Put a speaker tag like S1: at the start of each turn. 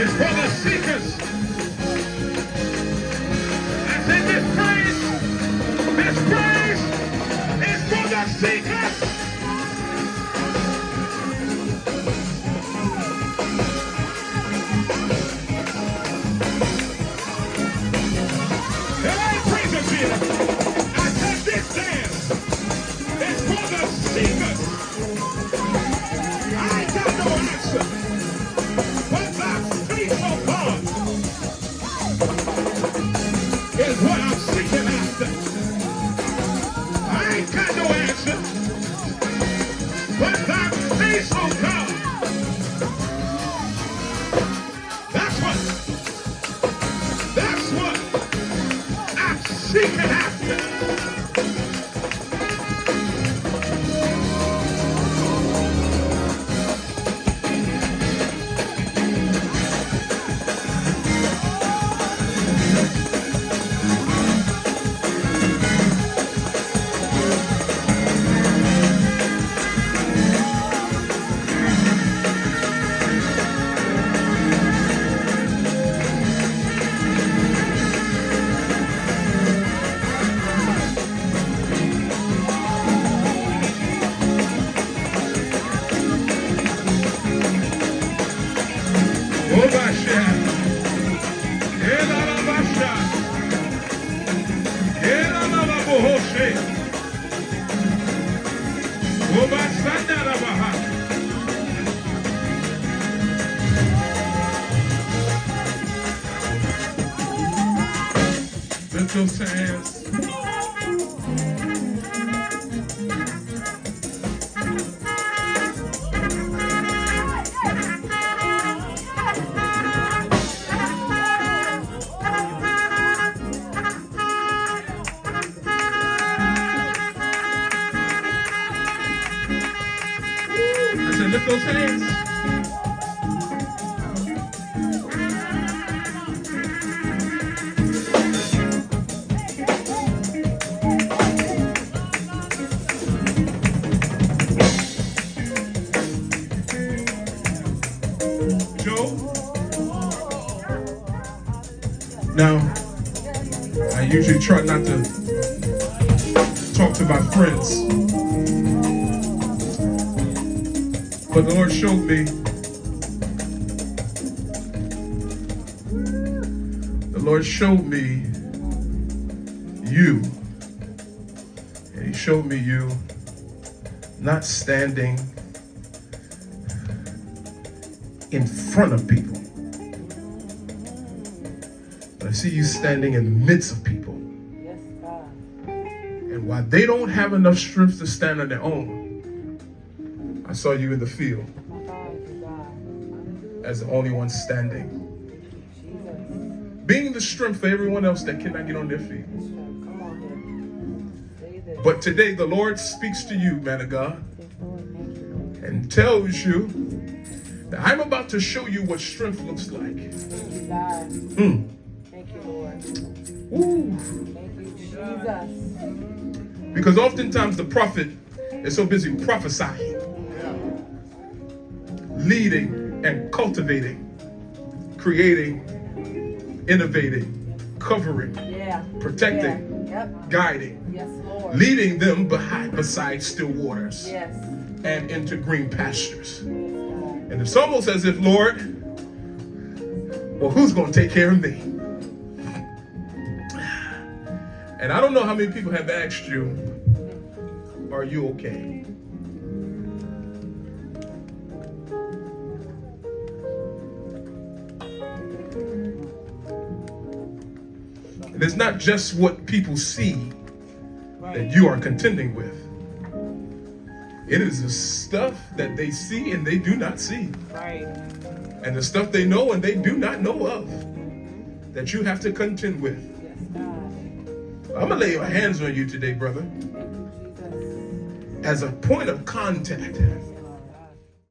S1: It's for the seekers. I said this praise is for the seekers. Hey, praise him, Peter. I said this dance is for the seekers. I ain't got no answer. But my faith, oh God, is what I'm seeking after. I ain't got no answer. But my faith, oh God, that's what I'm seeking after. Lift those hands. I said, lift those hands. Now, I usually try not to talk to my friends, but the Lord showed me, you, and He showed me you not standing in front of people. I see you standing in the midst of people.
S2: Yes, God.
S1: And while they don't have enough strength to stand on their own, I saw you in the field as the only one standing.
S2: Jesus.
S1: Being the strength for everyone else that cannot get on their feet.
S2: Come on, say this.
S1: But today the Lord speaks to you, man of God,
S2: Yes, Lord. Thank you.
S1: and tells you that I'm about to show you what strength looks like.
S2: Thank you, God. Thank you, Lord.
S1: Ooh.
S2: Thank you, Jesus.
S1: Because oftentimes the prophet is so busy prophesying, leading and cultivating, creating, innovating, covering, protecting, guiding,
S2: Yes, Lord.
S1: leading them beside still waters
S2: Yes.
S1: and into green pastures.
S2: God.
S1: And it's almost as if, Lord, well, who's going to take care of me? And I don't know how many people have asked you, are you okay? And it's not just what people see that you are contending with. It is the stuff that they see and they do not see.
S2: Right.
S1: And the stuff they know and they do not know of that you have to contend with.
S2: Yes, God.
S1: I'm going to lay my hands on you today, brother,
S2: Thank you, Jesus.
S1: as a point of contact.
S2: Yes,